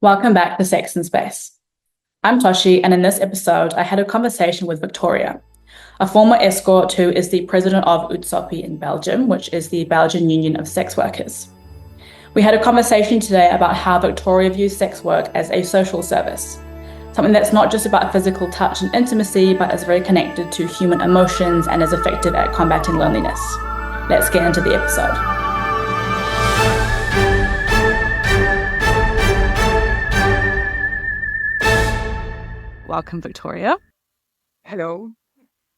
Welcome back to Sex and Space. I'm Toshi, and in this episode, I had a conversation with Victoria, a former escort who is the president of UTSOPI in Belgium, which is the Belgian Union of Sex Workers. We had a conversation today about how Victoria views sex work as a social service, something that's not just about physical touch and intimacy, but is very connected to human emotions and is effective at combating loneliness. Let's get into the episode. Welcome, Victoria. Hello.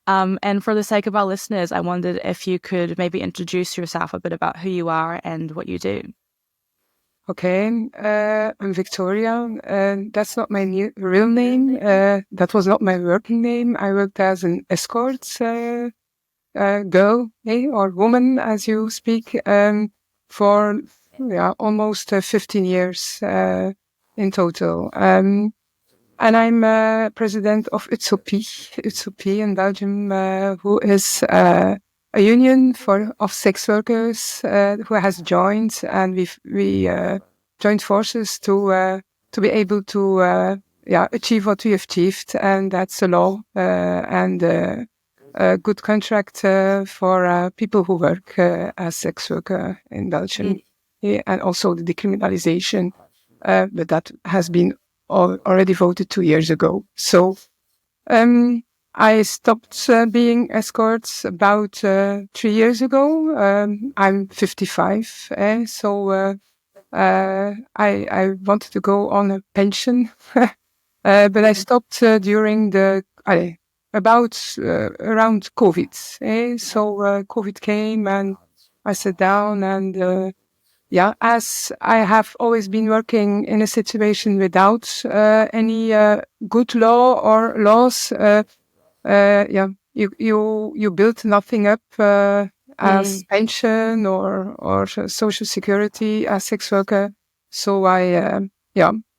And for the sake of our listeners, I wondered if you could maybe introduce yourself a bit about who you are and what you do. Okay, I'm Victoria. That's not my real name. That was not my working name. I worked as an escort girl, or woman, as you speak, for almost 15 years in total. And I'm president of UTSOPI in Belgium, who is a union of sex workers who has joined, and we joined forces to be able to achieve what we achieved, and that's a law and a good contract for people who work as sex worker in Belgium, and also the decriminalization, but that has been already voted 2 years ago. So I stopped being escorts about 3 years ago. I'm 55, so I wanted to go on a pension, but I stopped during around COVID. So COVID came and I sat down and as I have always been working in a situation without any good law or laws, you build nothing up as pension or social security as sex worker. So I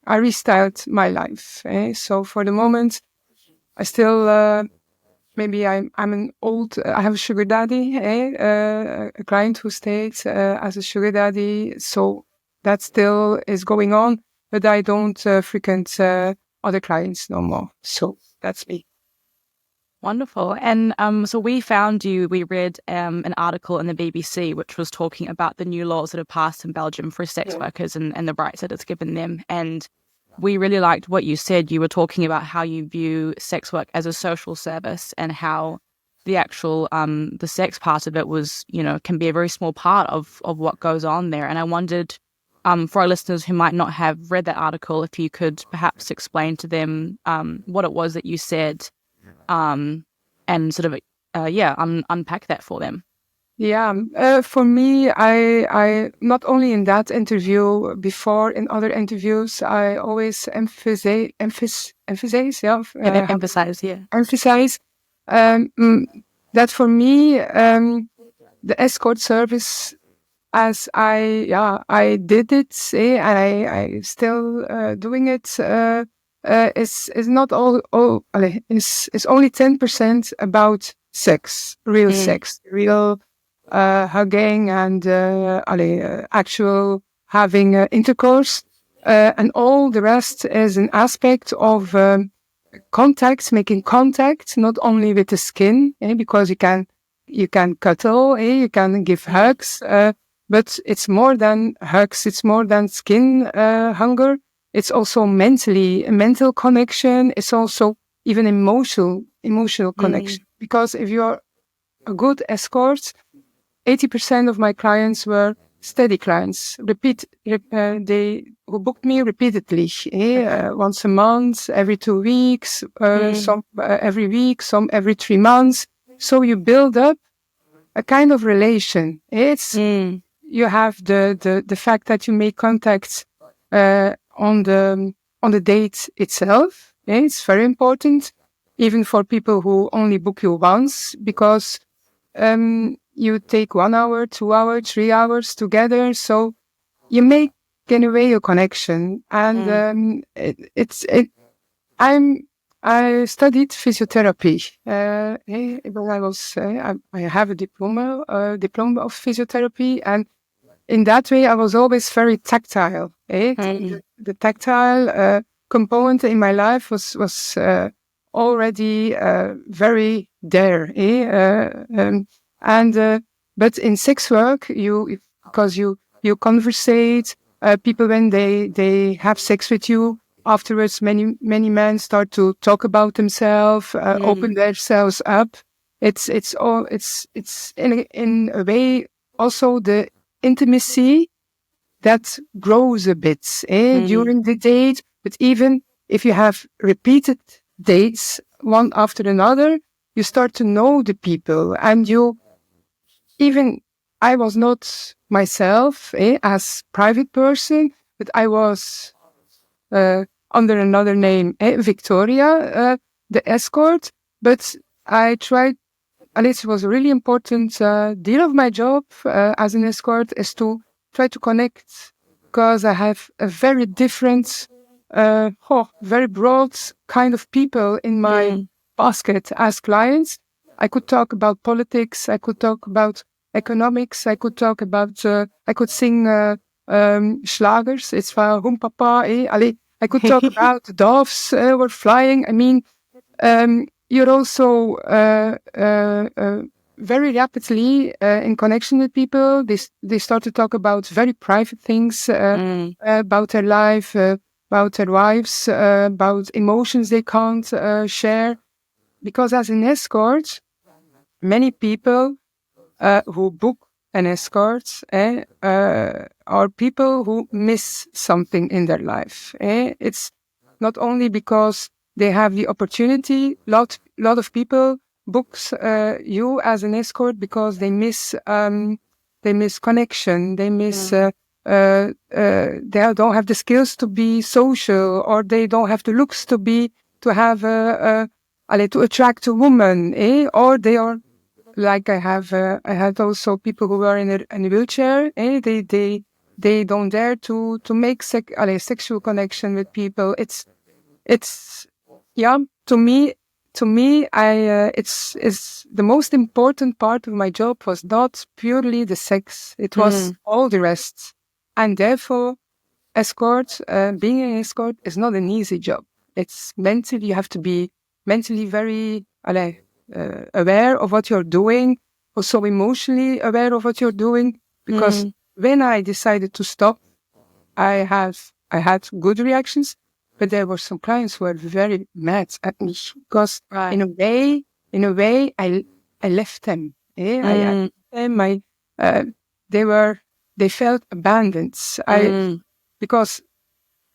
restyled my life. So for the moment, I still. Maybe I have a sugar daddy, a client who stays as a sugar daddy. So that still is going on, but I don't frequent other clients no more. So that's me. Wonderful. And so we read an article in the BBC, which was talking about the new laws that have passed in Belgium for sex workers and the rights that it's given them. And we really liked what you said. You were talking about how you view sex work as a social service and how the actual, the sex part of it was, can be a very small part of what goes on there. And I wondered, for our listeners who might not have read that article, if you could perhaps explain to them what it was that you said and sort of, unpack that for them. Yeah, for me, I not only in that interview, before in other interviews, I always emphasize that for me, the escort service, as I did it, and I still doing it, is not all is only 10% about sex, real sex, real hugging and actual having intercourse, and all the rest is an aspect of making contact, not only with the skin, because you can cuddle, you can give hugs, but it's more than hugs, it's more than skin hunger. It's also a mental connection. It's also even emotional connection. Because if you're a good escort, 80% of my clients were steady clients. They who booked me repeatedly, once a month, every 2 weeks, some every week, some every 3 months. So you build up a kind of relation. You have the fact that you make contacts on the date itself. It's very important, even for people who only book you once, because you take 1 hour, 2 hours, 3 hours together, so you make in a way a connection. And I studied physiotherapy. I have a diploma of physiotherapy, and in that way I was always very tactile. the tactile component in my life was already very there. But in sex work, because you conversate, people when they have sex with you afterwards, many men start to talk about themselves, open themselves up. It's in a way also the intimacy that grows a bit during the date. But even if you have repeated dates one after another, you start to know the people, and I was not myself as private person, but I was under another name, Victoria, the escort. But I tried, and it was a really important deal of my job as an escort, is to try to connect, because I have a very different, very broad kind of people in my basket as clients. I could talk about politics, I could talk about economics, I could talk about, I could sing schlagers, it's van Hoem Papa, Allee, I could talk about doves were flying. I mean, you're also very rapidly in connection with people. They start to talk about very private things about their life, about their wives, about emotions they can't share. Because as an escort, many people who book an escort are people who miss something in their life. It's not only because they have the opportunity. Lot of people books you as an escort because they miss connection. They miss they don't have the skills to be social, or they don't have the looks to have to attract a woman, or they are like I had also people who were in a wheelchair. They don't dare to make sexual connection with people. It's yeah, to me it's the most important part of my job was not purely the sex. It was all the rest. And therefore being an escort is not an easy job. It's mentally, you have to be mentally very aware of what you're doing, also emotionally aware of what you're doing, because when I decided to stop, I had good reactions, but there were some clients who were very mad at me because in a way, I left them. I left them. They felt abandoned. Because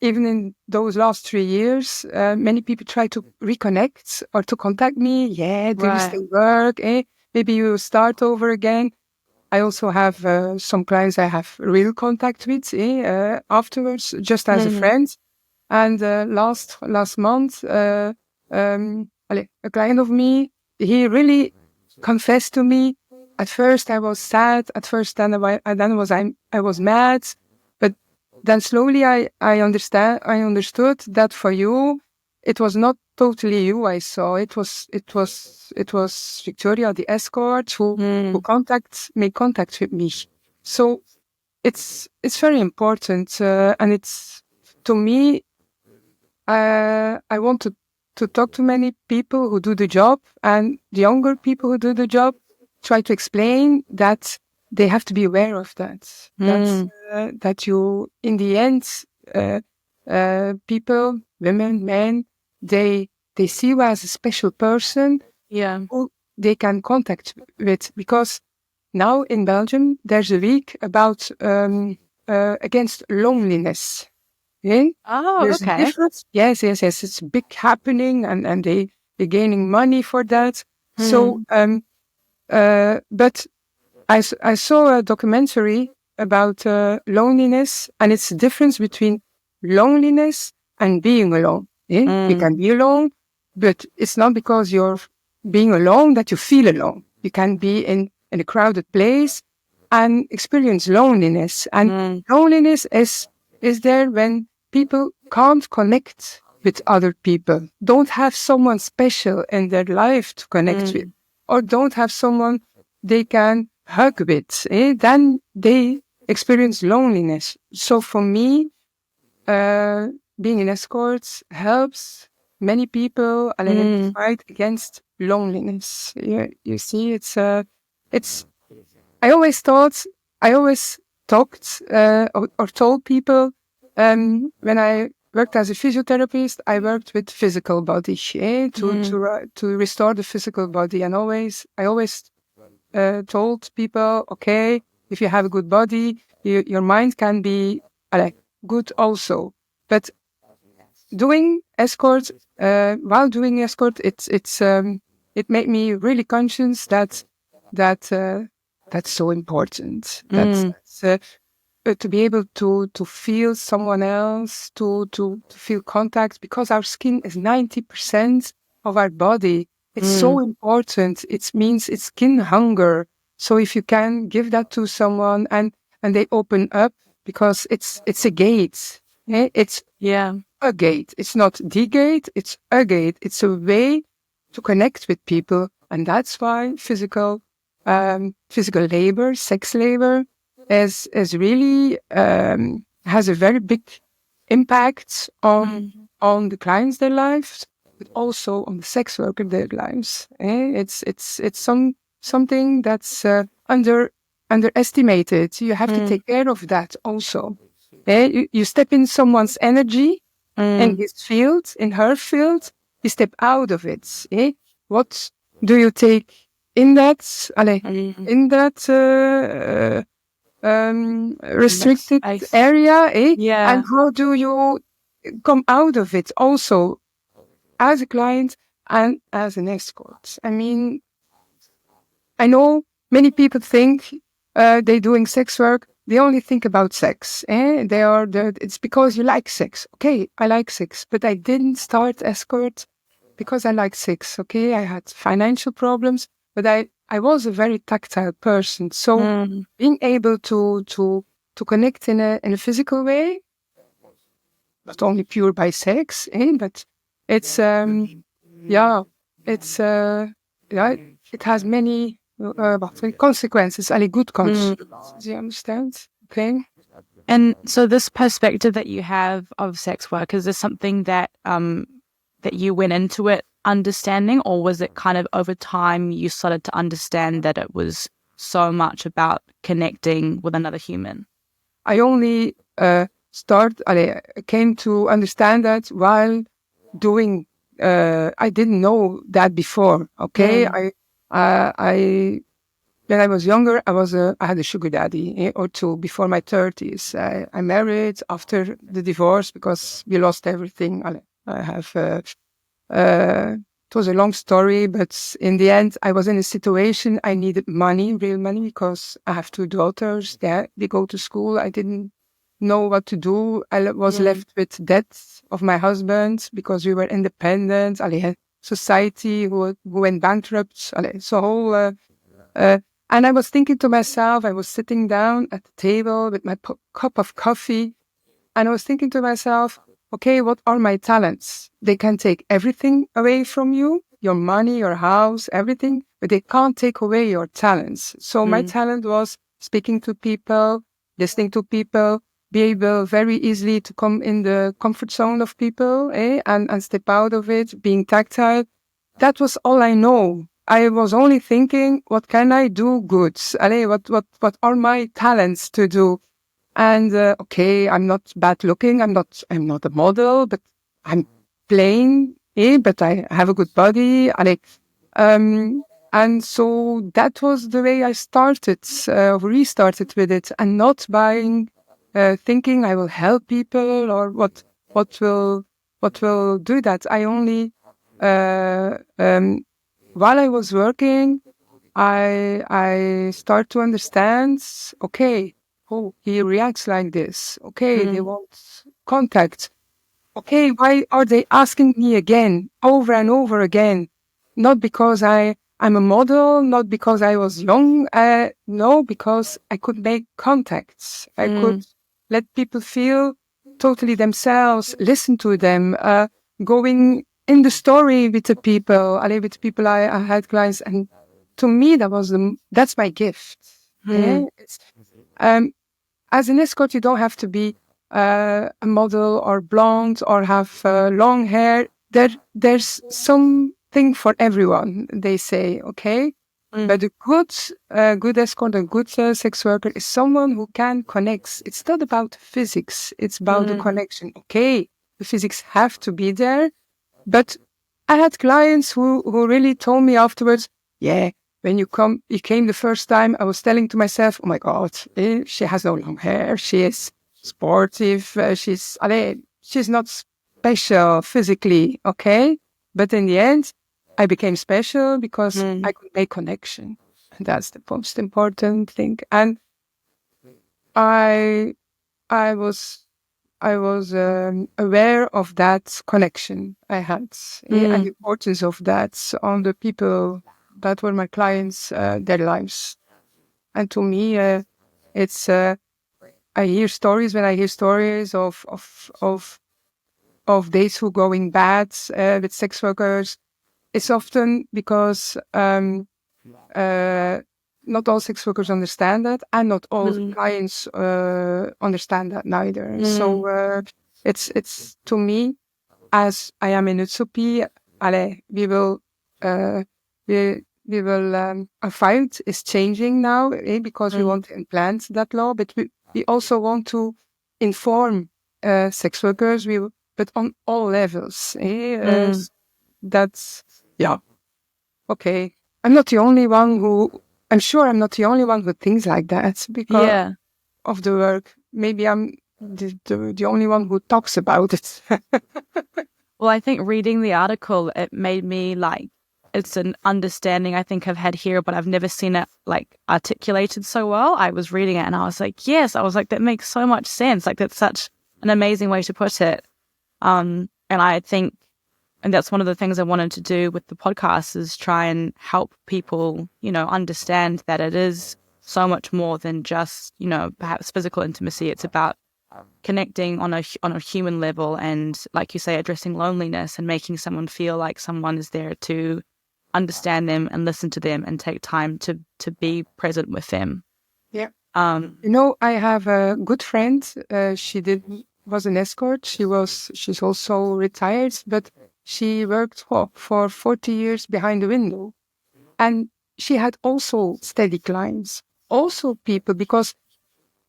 even in those last 3 years, many people try to reconnect or to contact me. Yeah, do you still work? Maybe you start over again. I also have some clients I have real contact with afterwards, just as a friend. And last month, a client of me, he really confessed to me. At first, I was sad. At first, then I was mad. But then slowly, I understood that for you, it was not totally you I saw. It was Victoria, the escort, who made contact with me. So it's very important, and it's, to me, I want to talk to many people who do the job, and the younger people who do the job, try to explain that they have to be aware of that. That you, in the end, people, women, men, they see you as a special person who they can contact with. Because now in Belgium, there's a week about against loneliness. Yeah? Oh, There's okay. a difference. Yes. It's a big happening, and they're gaining money for that. So, but I saw a documentary about loneliness, and it's the difference between loneliness and being alone. You can be alone, but it's not because you're being alone that you feel alone. You can be in a crowded place and experience loneliness. And loneliness is there when people can't connect with other people, don't have someone special in their life to connect with, or don't have someone they can hug with, then they experience loneliness. So for me, being an escort helps many people fight against loneliness. You see, it's. I always talked or told people when I worked as a physiotherapist, I worked with physical body to restore the physical body, and I always told people, okay, if you have a good body, your mind can be good also. But doing escort, while doing escort, it made me really conscious that that's so important. That's to be able to feel someone else, to feel contact, because our skin is 90% of our body. It's so important. It means it's skin hunger. So if you can give that to someone and they open up, because it's a gate. It's a gate. It's not the gate. It's a gate. It's a way to connect with people, and that's why physical labor, sex labor, is really has a very big impact on the clients' their lives, but also on the sex worker their lives. It's something that's underestimated. You have to take care of that also. You step in someone's energy in his field, in her field. You step out of it. What do you take in that? In that restricted area, and how do you come out of it also as a client and as an escort? I mean, I know many people think they're doing sex work, they only think about sex. It's because you like sex. Okay, I like sex, but I didn't start escort because I like sex. Okay, I had financial problems, but I was a very tactile person. So being able to connect in a physical way, not only pure by sex, but it's it has many consequences, good consequences. Do you understand? Okay. And so this perspective that you have of sex work, is this something that that you went into it understanding, or was it kind of over time you started to understand that it was so much about connecting with another human? I only came to understand that while doing. I didn't know that before. Okay, I when I was younger, I had a sugar daddy or two before my 30s. I married after the divorce because we lost everything. I have. It was a long story, but in the end, I was in a situation I needed money, real money, because I have two daughters. They go to school. I didn't know what to do. I was left with debt of my husband because we were independent. I had society who went bankrupt. So and I was thinking to myself, I was sitting down at the table with my cup of coffee, and I was thinking to myself, okay, what are my talents? They can take everything away from you, your money, your house, everything, but they can't take away your talents. So my talent was speaking to people, listening to people, be able very easily to come in the comfort zone of people, and step out of it, being tactile. That was all I know. I was only thinking, what can I do good? What are my talents to do? And okay, I'm not bad looking. I'm not a model, but I'm plain. But I have a good body. And so that was the way I started, restarted with it, and not buying, thinking I will help people or what will do that. I only while I was working, I start to understand. Okay, oh, he reacts like this. Okay, they want contact. Okay, why are they asking me again, over and over again? Not because I'm a model, not because I was young. No, because I could make contacts. I could let people feel totally themselves, listen to them, going in the story with the people. I had clients, and to me that's my gift. As an escort, you don't have to be a model or blonde or have long hair. There's something for everyone, they say, okay? But a good escort, a good sex worker is someone who can connect. It's not about physics. It's about the connection. Okay, the physics have to be there. But I had clients who really told me afterwards, yeah, when you came the first time, I was telling to myself, oh my God, she has no long hair. She is sportive. She's not special physically. Okay. But in the end, I became special because I could make connection. And that's the most important thing. And I was aware of that connection I had and the importance of that on the people that were my clients, their lives. And to me, it's I hear stories when I hear stories of days who going bad with sex workers. It's often because not all sex workers understand that, and not all clients understand that neither. So it's to me, as I am in UTSOPI, we will our fight is changing now because we want to implant that law, but we also want to inform sex workers. But on all levels. That's okay. I'm not the only one who. I'm sure I'm not the only one who thinks like that because of the work. Maybe I'm the only one who talks about it. Well, I think reading the article, it made me it's an understanding I think I've had here, but I've never seen it articulated so well. I was reading it and I was like, yes, that makes so much sense. That's such an amazing way to put it. And I think, and that's one of the things I wanted to do with the podcast is try and help people, understand that it is so much more than just, perhaps physical intimacy. It's about connecting on a human level and, like you say, addressing loneliness and making someone feel like someone is there to understand them and listen to them and take time to be present with them. Yeah. I have a good friend. Was an escort. She's also retired, but she worked for 40 years behind the window. And she had also steady clients, also people, because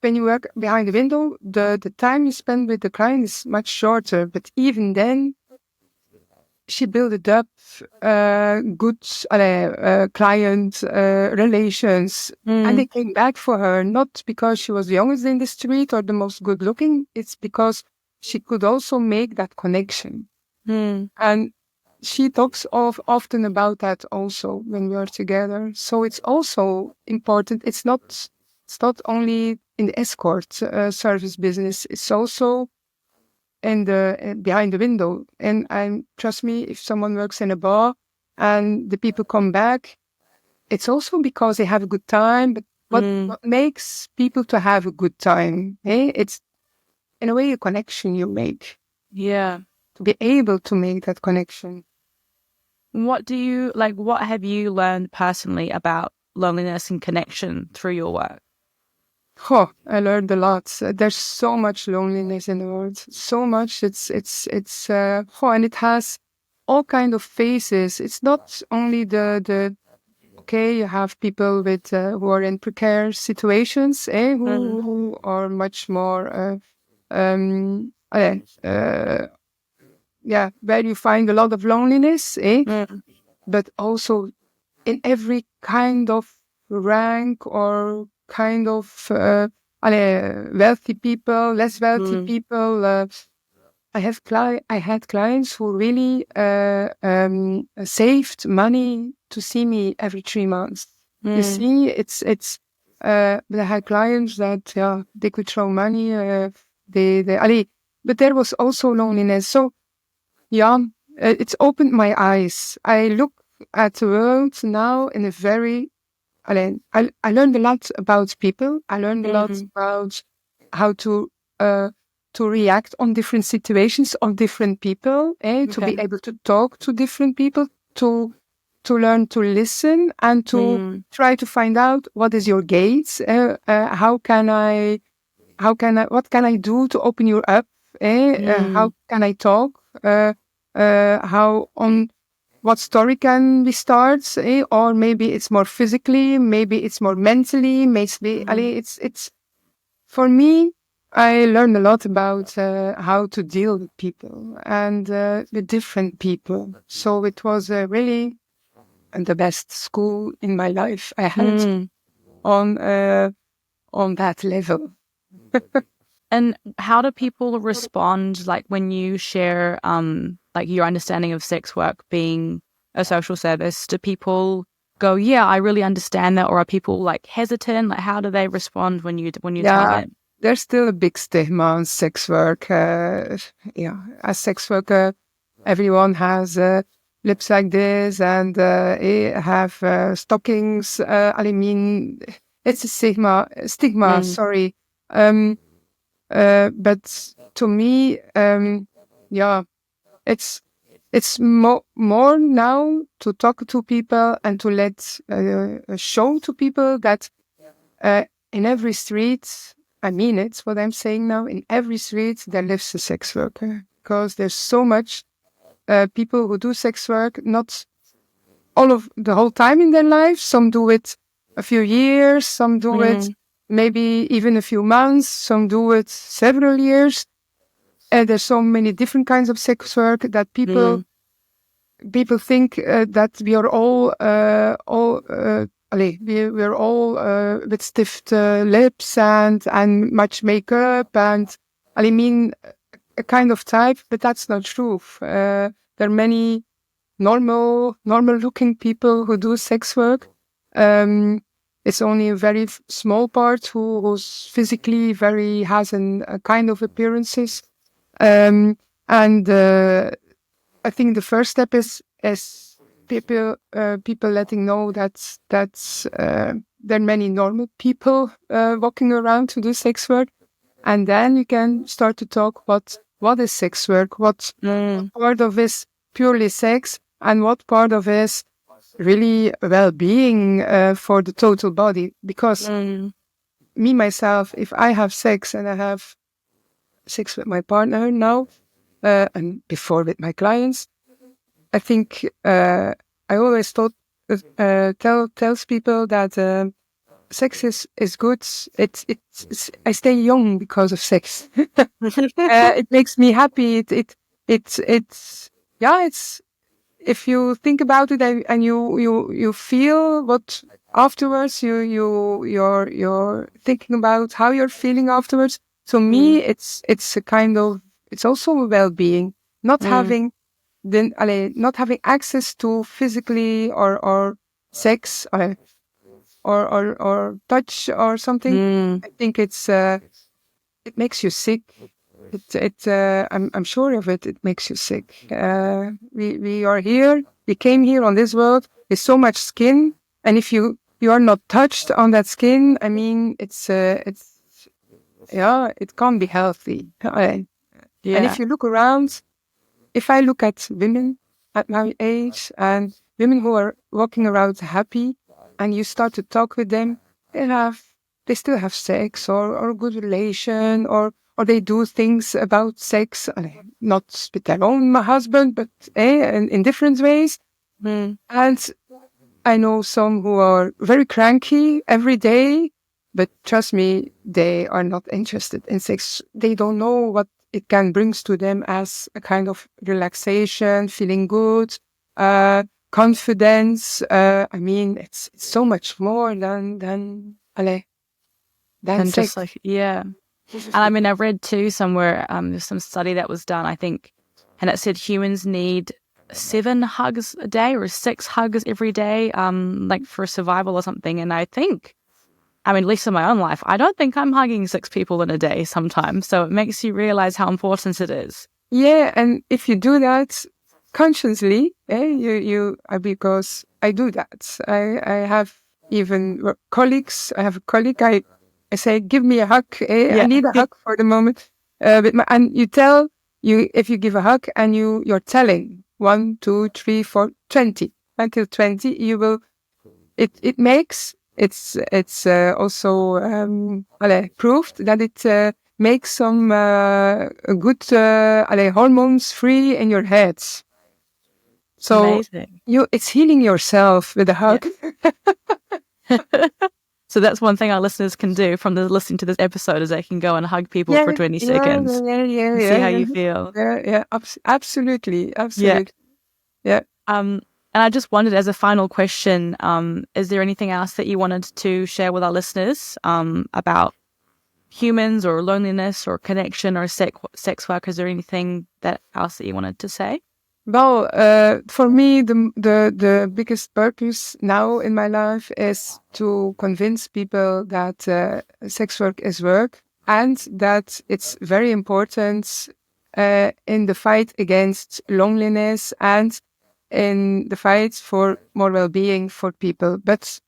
when you work behind the window, the time you spend with the client is much shorter. But even then, she built up good client relations. And they came back for her, not because she was the youngest in the street or the most good looking. It's because she could also make that connection. And she talks often about that also when we are together. So it's also important. It's not only in the escort service business. It's also in the behind the window. And trust me, if someone works in a bar and the people come back, it's also because they have a good time. But what makes people to have a good time? It's in a way a connection you make. Yeah. To be able to make that connection. What do you what have you learned personally about loneliness and connection through your work? I learned a lot. There's so much loneliness in the world. So much. It's and it has all kind of phases. It's not only the okay, you have people with who are in precarious situations, who are much more where you find a lot of loneliness, but also in every kind of rank or kind of wealthy people, less wealthy people. I had clients who really saved money to see me every 3 months. You see, it's. But I had clients that they could throw money. But there was also loneliness. So it's opened my eyes. I look at the world now in a very. I learned a lot about people. I learned a lot about how to react on different situations of different people, to be able to talk to different people, to learn to listen and to try to find out what is your gaze, how can I what can I do to open you up? How can I talk? What story can we start? Or maybe it's more physically, maybe it's more mentally, maybe it's for me. I learned a lot about how to deal with people and with different people. So it was really the best school in my life I had on that level. And how do people respond, like when you share, like your understanding of sex work being a social service? Do people go, "Yeah, I really understand that," or are people like hesitant? Like, how do they respond when you tell Yeah, them? there's still a big stigma on sex work. As sex worker, everyone has lips like this and have stockings. I mean, it's a stigma. Sorry. Um, but to me, yeah, it's more now to talk to people and to let show to people that in every street, I mean it's what I'm saying now, in every street there lives a sex worker, because there's so much people who do sex work, not all of the whole time in their life. Some do it a few years, some do it maybe even a few months, some do it several years. And there's so many different kinds of sex work that people think that we are all we're all with stiff lips and much makeup and I mean a kind of type, but that's not true. There are many normal looking people who do sex work. It's only a very small part who's physically very has a kind of appearances. And I think the first step is people letting know that there are many normal people walking around to do sex work, and then you can start to talk what is sex work, what part of is purely sex, and what part of is really well-being for the total body. Because me myself, if I have sex and I have sex with my partner now, and before with my clients, I think I always tells people that sex is good. It's I stay young because of sex. It makes me happy. It's yeah. It's if you think about it and you feel what afterwards you're thinking about how you're feeling afterwards. To me, it's a kind of it's also a well-being. Not having not having access to physically or sex or touch or something. I think it makes you sick. I'm sure of it. It makes you sick. We are here. We came here on this world with so much skin, and if you are not touched on that skin, I mean, it's it can't be healthy. And if you look around, if I look at women at my age and women who are walking around happy, and you start to talk with them, they still have sex or a good relation or they do things about sex, not with their own husband, but in different ways. And I know some who are very cranky every day, but trust me, they are not interested in sex. They don't know what it can bring to them as a kind of relaxation, feeling good, confidence. I mean, it's so much more than And sex. just like, yeah. And I mean, I read too somewhere, there's some study that was done, I think, and it said humans need 7 hugs a day or 6 hugs every day, like for survival or something. And I think, I mean, at least in my own life, I don't think I'm hugging 6 people in a day sometimes. So it makes you realize how important it is. Yeah, and if you do that consciously, because I do that. I have even colleagues. I have a colleague. I say, give me a hug. I need a hug for the moment. And you tell if you give a hug and you're telling 1, 2, 3, 4, 20 until 20, you will. It makes it's also proved that it makes some good hormones free in your head. So Amazing. it's healing yourself with a hug. So that's one thing our listeners can do from listening to this episode is they can go and hug people for 20 seconds and see how you feel. Absolutely. Yeah. And I just wondered, as a final question, is there anything else that you wanted to share with our listeners about humans or loneliness or connection or sex work? Is there anything else that you wanted to say? Well, for me, the biggest purpose now in my life is to convince people that sex work is work and that it's very important in the fight against loneliness and in the fight for more well-being for people. But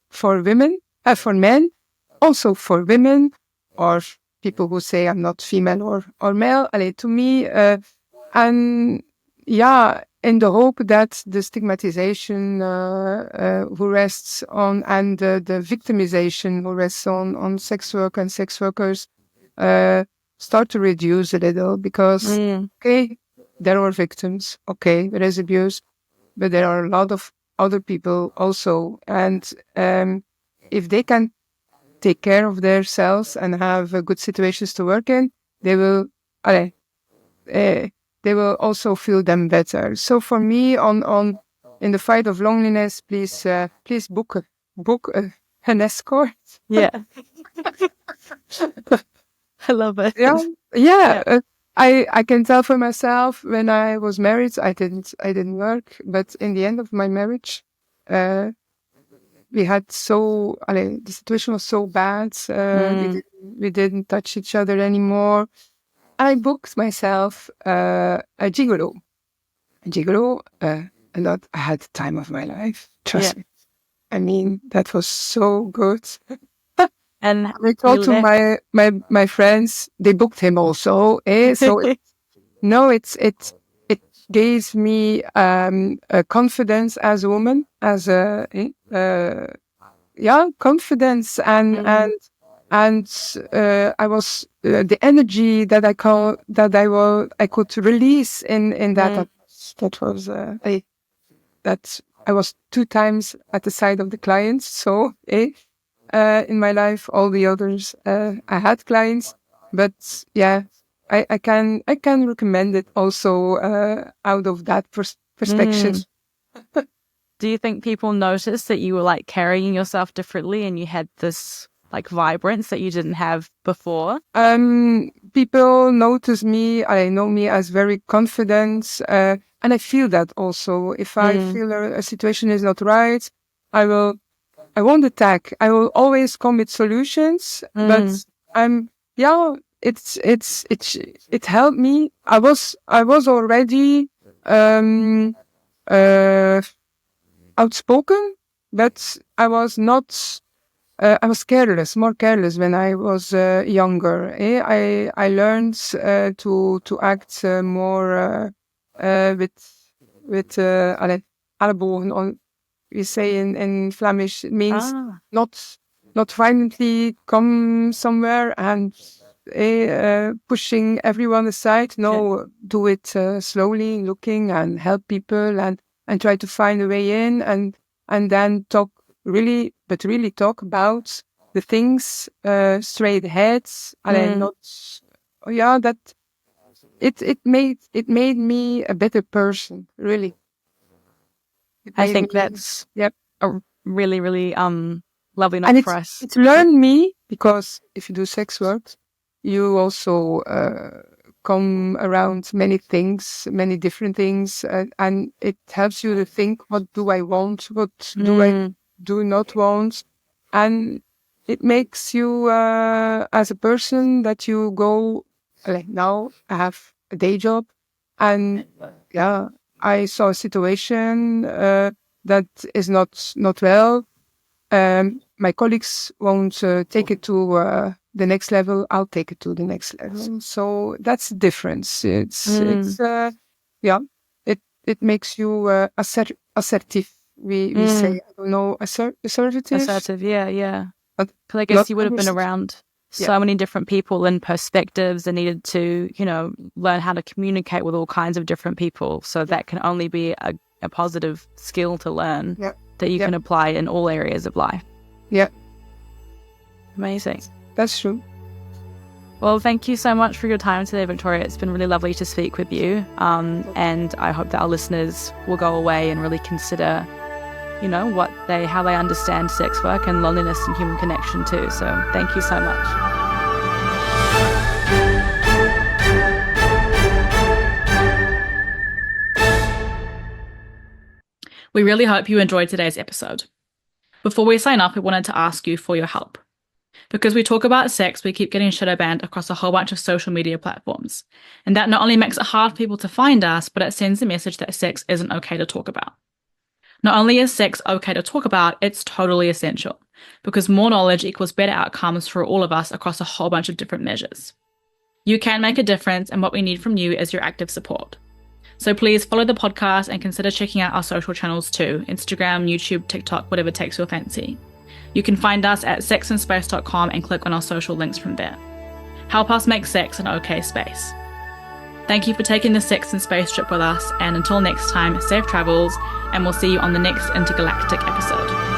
for women, for men, also for women, or people who say I'm not female or male. To me, and in the hope that the stigmatization who rests on and the victimization who rests on sex work and sex workers start to reduce a little, because okay, there are victims, okay, there is abuse, but there are a lot of other people also, and if they can take care of themselves and have good situations to work in, they will they will also feel them better. So for me, on in the fight of loneliness, please book an escort. Yeah. I love it. Yeah. I can tell for myself, when I was married, I didn't work, but in the end of my marriage, we had the situation was so bad. We didn't touch each other anymore. I booked myself a gigolo. And that I had the time of my life. Trust me. I mean, that was so good. And I told to my friends, they booked him also. So it gave me a confidence as a woman, as a confidence and I was the energy that I could release in that. That was that I was 2 times at the side of the clients. So in my life, all the others I had clients, but I can recommend it also out of that perspective. Do you think people noticed that you were like carrying yourself differently and you had this like vibrance that you didn't have before? People notice me. I know me as very confident, and I feel that also. If I feel a situation is not right, I won't attack. I will always come with solutions. But it helped me. I was already outspoken, but I was not. I was more careless when I was younger. I learned to act more with ellebogen on. We say in Flemish, it means not violently come somewhere and pushing everyone aside. No, do it slowly, looking and help people and try to find a way in and then really talk about the things straight ahead. And not that it made me a better person, really. I think that's a really, really lovely note for us. It learned me, because if you do sex work, you also come around many things, many different things, and it helps you to think, what do I want? What do I do not want? And it makes you as a person that you go, like, now I have a day job, and I saw a situation that is not well. My colleagues won't take it to the next level. I'll take it to the next level. So that's the difference. It makes you assertive. we say, I don't know, assertive. Assertive, yeah. But Because I guess not you would have been around so many different people and perspectives and needed to, learn how to communicate with all kinds of different people. So that can only be a positive skill to learn that you can apply in all areas of life. Yeah. Amazing. That's true. Well, thank you so much for your time today, Victoria. It's been really lovely to speak with you. And I hope that our listeners will go away and really consider how they understand sex work and loneliness and human connection too. So thank you so much. We really hope you enjoyed today's episode. Before we sign off, we wanted to ask you for your help. Because we talk about sex, we keep getting shadow banned across a whole bunch of social media platforms. And that not only makes it hard for people to find us, but it sends a message that sex isn't okay to talk about. Not only is sex okay to talk about, it's totally essential, because more knowledge equals better outcomes for all of us across a whole bunch of different measures. You can make a difference, and what we need from you is your active support. So please follow the podcast and consider checking out our social channels too, Instagram, YouTube, TikTok, whatever takes your fancy. You can find us at sexandspace.com and click on our social links from there. Help us make sex an okay space. Thank you for taking the Sex and Space trip with us, and until next time, safe travels, and we'll see you on the next intergalactic episode.